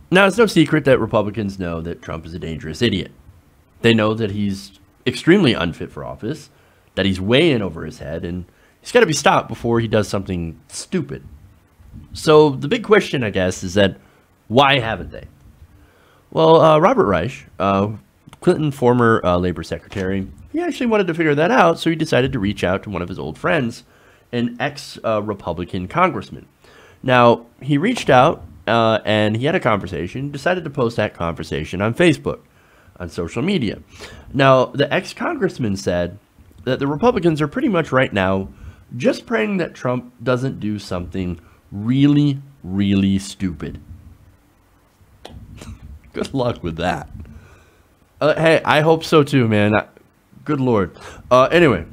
Now, it's no secret that Republicans know that Trump is a dangerous idiot. They know that he's extremely unfit for office, that he's way in over his head, and he's got to be stopped before he does something stupid. So the big question, I guess, is that why haven't they? Well, Robert Reich, Clinton former labor secretary, he actually wanted to figure that out, so he decided to reach out to one of his old friends, an ex-Republican congressman. Now, he reached out and he had a conversation, decided to post that conversation on Facebook, on social media. Now, the ex-congressman said that the Republicans are pretty much right now just praying that Trump doesn't do something really, really stupid. Good luck with that. Hey, I hope so too, man. Good Lord. Anyway,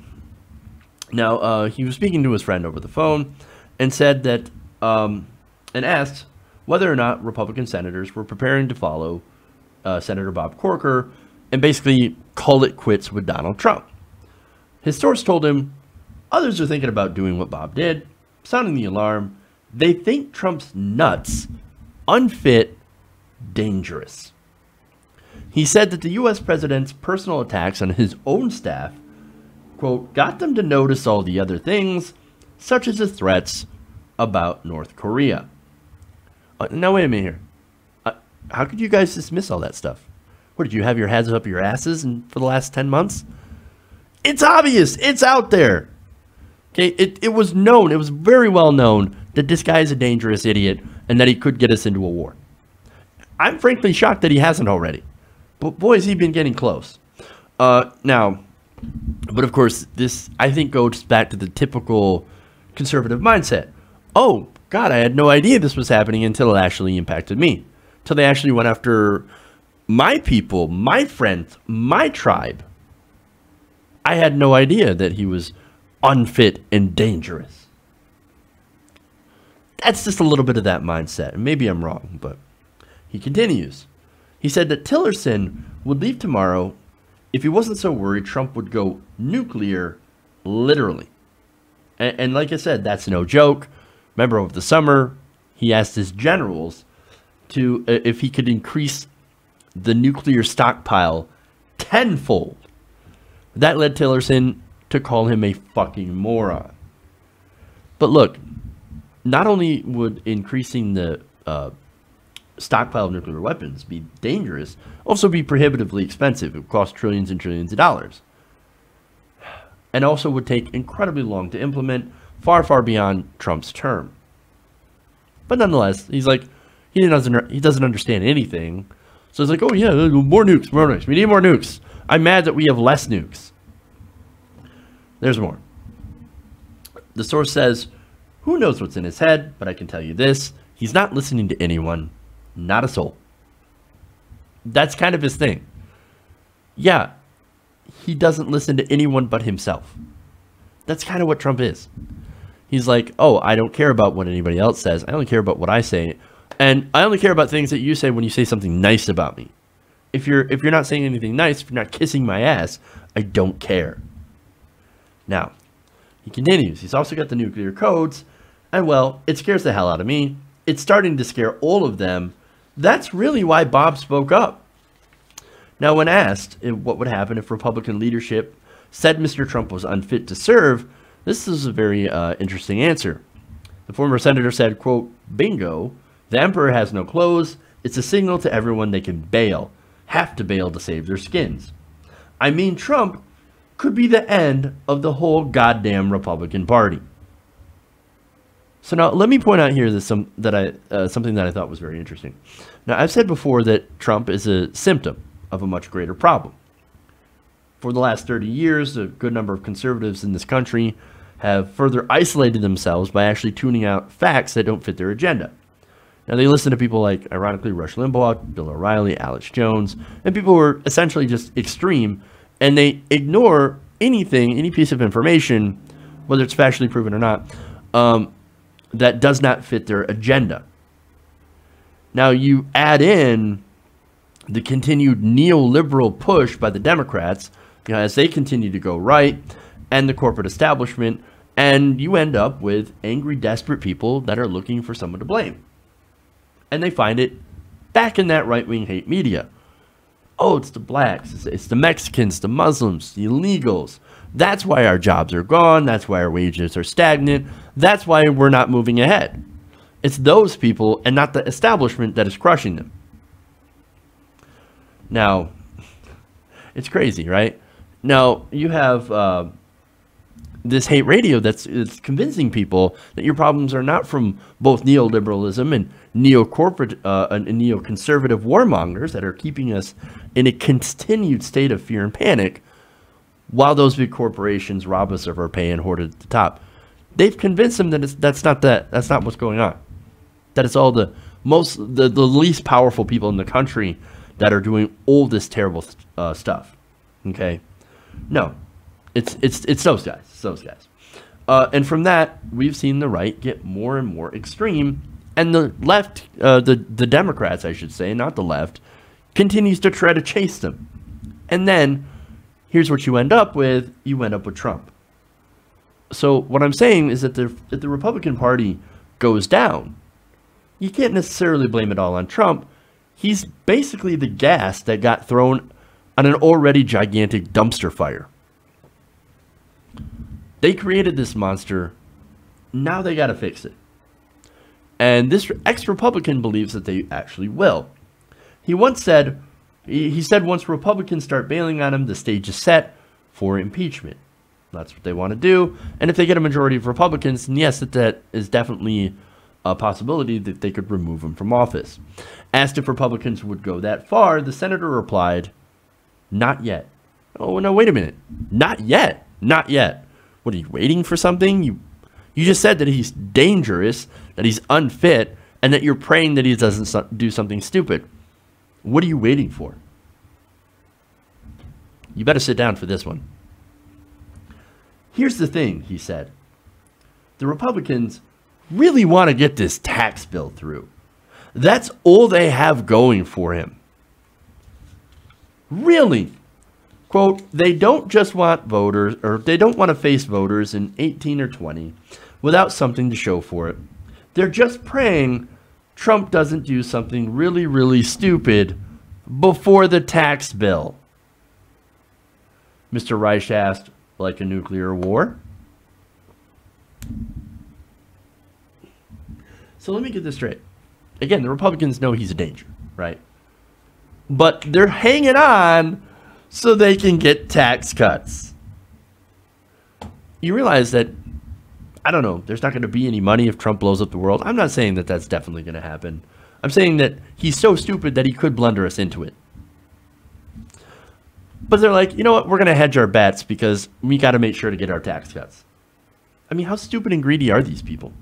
now he was speaking to his friend over the phone and said that, and asked whether or not Republican senators were preparing to follow Senator Bob Corker and basically call it quits with Donald Trump. His source told him others are thinking about doing what Bob did, sounding the alarm. They think Trump's nuts, unfit, dangerous. He said that the U.S. president's personal attacks on his own staff, quote, got them to notice all the other things, such as the threats about North Korea. Now, wait a minute here. How could you guys dismiss all that stuff? What, did you have your heads up your asses for the last 10 months? It's obvious. It's out there. Okay, it was known. It was very well known that this guy is a dangerous idiot and that he could get us into a war. I'm frankly shocked that he hasn't already. But boy, has he been getting close. Now, but of course, this, I think, goes back to the typical conservative mindset. Oh, God, I had no idea this was happening until it actually impacted me. Until they actually went after my people, my friends, my tribe. I had no idea that he was unfit and dangerous. That's just a little bit of that mindset. And maybe I'm wrong, but he continues. He said that Tillerson would leave tomorrow if he wasn't so worried Trump would go nuclear, literally. And like I said, that's no joke. Remember, over the summer, he asked his generals to if he could increase the nuclear stockpile tenfold. That led Tillerson to call him a fucking moron. But look, not only would increasing the stockpile of nuclear weapons be dangerous, also be prohibitively expensive. It would cost trillions and trillions of dollars. And also would take incredibly long to implement, far, far beyond Trump's term. But nonetheless, he's like, he doesn't understand anything. So he's like, oh yeah, more nukes, more nukes. We need more nukes. I'm mad that we have less nukes. There's more. The source says, who knows what's in his head, but I can tell you this. He's not listening to anyone, not a soul. That's kind of his thing. Yeah, he doesn't listen to anyone but himself. That's kind of what Trump is. He's like, oh, I don't care about what anybody else says. I only care about what I say. And I only care about things that you say when you say something nice about me. If you're not saying anything nice, if you're not kissing my ass, I don't care. Now, he continues. He's also got the nuclear codes. And, well, it scares the hell out of me. It's starting to scare all of them. That's really why Bob spoke up. Now, when asked what would happen if Republican leadership said Mr. Trump was unfit to serve, this is a very interesting answer. The former senator said, quote, bingo, the emperor has no clothes. It's a signal to everyone they can bail, have to bail to save their skins. I mean, Trump could be the end of the whole goddamn Republican Party. So now let me point out here something that I thought was very interesting. Now, I've said before that Trump is a symptom of a much greater problem. For the last 30 years, a good number of conservatives in this country have further isolated themselves by actually tuning out facts that don't fit their agenda. Now, they listen to people like, ironically, Rush Limbaugh, Bill O'Reilly, Alex Jones, and people who are essentially just extreme, and they ignore anything, any piece of information, whether it's factually proven or not, that does not fit their agenda. Now, you add in the continued neoliberal push by the Democrats, as they continue to go right, and the corporate establishment, and you end up with angry, desperate people that are looking for someone to blame. And they find it back in that right-wing hate media. Oh, it's the blacks, it's the Mexicans, the Muslims, the illegals. That's why our jobs are gone. That's why our wages are stagnant. That's why we're not moving ahead. It's those people and not the establishment that is crushing them. Now, it's crazy, right? Now, you have this hate radio that's convincing people that your problems are not from both neoliberalism and neocorporate and neoconservative warmongers that are keeping us in a continued state of fear and panic while those big corporations rob us of our pay and hoard it at the top. They've convinced them that that's not what's going on. That it's all the least powerful people in the country that are doing all this terrible stuff. Okay, no, it's those guys. It's those guys. And from that, we've seen the right get more and more extreme, and the left, the Democrats, I should say, not the left, continues to try to chase them. And then here's what you end up with. You end up with Trump. So what I'm saying is that if the Republican Party goes down, you can't necessarily blame it all on Trump. He's basically the gas that got thrown on an already gigantic dumpster fire. They created this monster. Now they got to fix it. And this ex-Republican believes that they actually will. He once said, he said once Republicans start bailing on him, the stage is set for impeachment. That's what they want to do. And if they get a majority of Republicans, then yes, that is definitely a possibility that they could remove him from office. Asked if Republicans would go that far, the senator replied, "Not yet." Oh, no, wait a minute. Not yet. Not yet. What, are you waiting for something? You just said that he's dangerous, that he's unfit, and that you're praying that he doesn't do something stupid. What are you waiting for? You better sit down for this one. Here's the thing, he said. The Republicans really want to get this tax bill through. That's all they have going for him. Really? Quote, they don't just want voters, or they don't want to face voters in 18 or 20 without something to show for it. They're just praying Trump doesn't do something really, really stupid before the tax bill. Mr. Reich asked, like a nuclear war? So let me get this straight. Again, the Republicans know he's a danger, right? But they're hanging on so they can get tax cuts. You realize that, I don't know, there's not going to be any money if Trump blows up the world. I'm not saying that that's definitely going to happen. I'm saying that he's so stupid that he could blunder us into it. But they're like, you know what, we're going to hedge our bets because we got to make sure to get our tax cuts. I mean, how stupid and greedy are these people?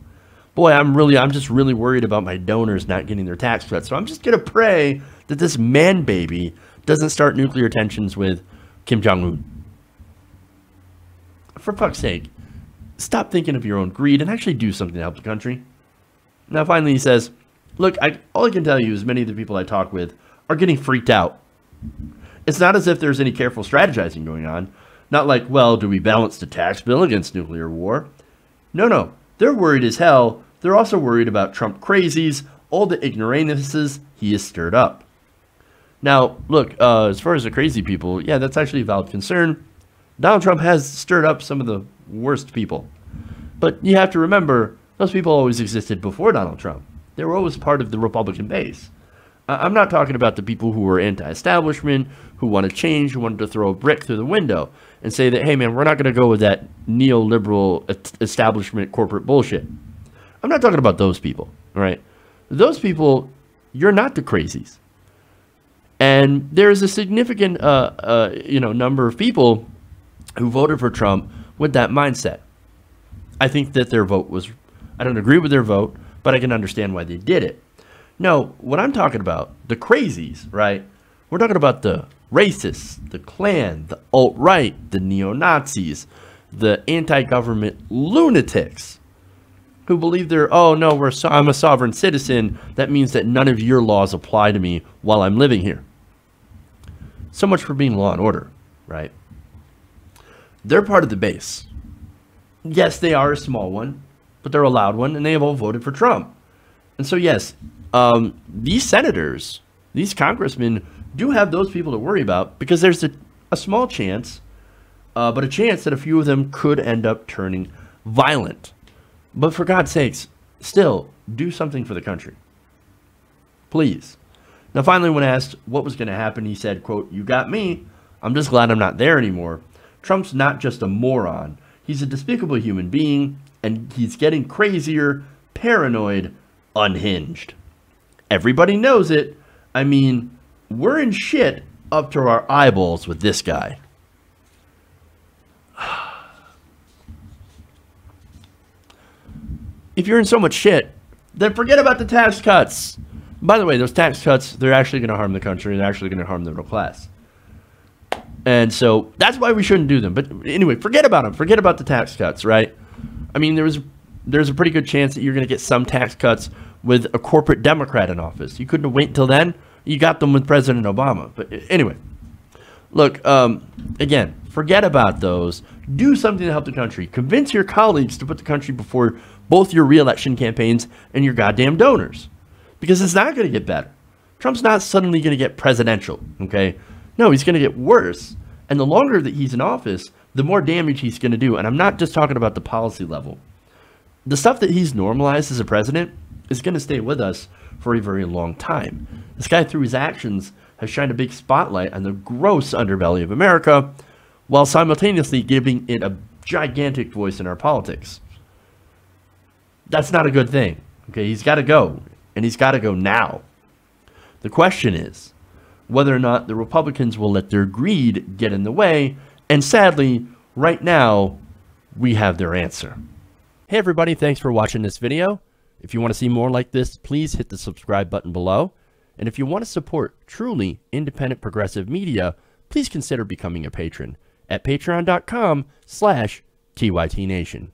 Boy, I'm just really worried about my donors not getting their tax cuts. So I'm just going to pray that this man baby doesn't start nuclear tensions with Kim Jong-un. For fuck's sake, stop thinking of your own greed and actually do something to help the country. Now, finally, he says, look, all I can tell you is many of the people I talk with are getting freaked out. It's not as if there's any careful strategizing going on. Not like, well, do we balance the tax bill against nuclear war? No. They're worried as hell. They're also worried about Trumpcrazies, all the ignoramuses he has stirred up. Now, look, as far as the crazy people, yeah, that's actually a valid concern. Donald Trump has stirred up some of the worst people. But you have to remember, those people always existed before Donald Trump. They were always part of the Republican base. I'm not talking about the people who were anti-establishment, who want to change, who wanted to throw a brick through the window and say that, hey, man, we're not going to go with that neoliberal establishment corporate bullshit. I'm not talking about those people, all right? Those people, you're not the crazies. And there's a significant number of people who voted for Trump with that mindset. I think that their vote was, I don't agree with their vote, but I can understand why they did it. No, what I'm talking about, the crazies, right? We're talking about the racists, the Klan, the alt-right, the neo-Nazis, the anti-government lunatics who believe they're, oh no, I'm a sovereign citizen. That means that none of your laws apply to me while I'm living here. So much for being law and order, right? They're part of the base. Yes, they are a small one, but they're a loud one, and they have all voted for Trump. And so, yes, these senators, these congressmen do have those people to worry about because there's a small chance, but a chance that a few of them could end up turning violent. But for God's sakes, still, do something for the country. Please. Now, finally, when asked what was going to happen, he said, quote, "You got me. I'm just glad I'm not there anymore. Trump's not just a moron. He's a despicable human being, and he's getting crazier, paranoid, unhinged. Everybody knows it. I mean, we're in shit up to our eyeballs with this guy." If you're in so much shit, then forget about the tax cuts. By the way, those tax cuts, they're actually going to harm the country. They're actually going to harm the middle class. And so that's why we shouldn't do them. But anyway, forget about them. Forget about the tax cuts, right? I mean, there's a pretty good chance that you're going to get some tax cuts with a corporate Democrat in office. You couldn't have waited until then. You got them with President Obama. But anyway, look, again, forget about those. Do something to help the country. Convince your colleagues to put the country before both your re-election campaigns and your goddamn donors. Because it's not going to get better. Trump's not suddenly going to get presidential, okay? No, he's going to get worse. And the longer that he's in office, the more damage he's going to do. And I'm not just talking about the policy level. The stuff that he's normalized as a president is going to stay with us for a very long time. This guy, through his actions, has shined a big spotlight on the gross underbelly of America, while simultaneously giving it a gigantic voice in our politics. That's not a good thing. Okay, he's got to go, and he's got to go now. The question is whether or not the Republicans will let their greed get in the way, and sadly, right now, we have their answer. Hey everybody, thanks for watching this video. If you want to see more like this, please hit the subscribe button below. And if you want to support truly independent progressive media, please consider becoming a patron at patreon.com/TYTNation.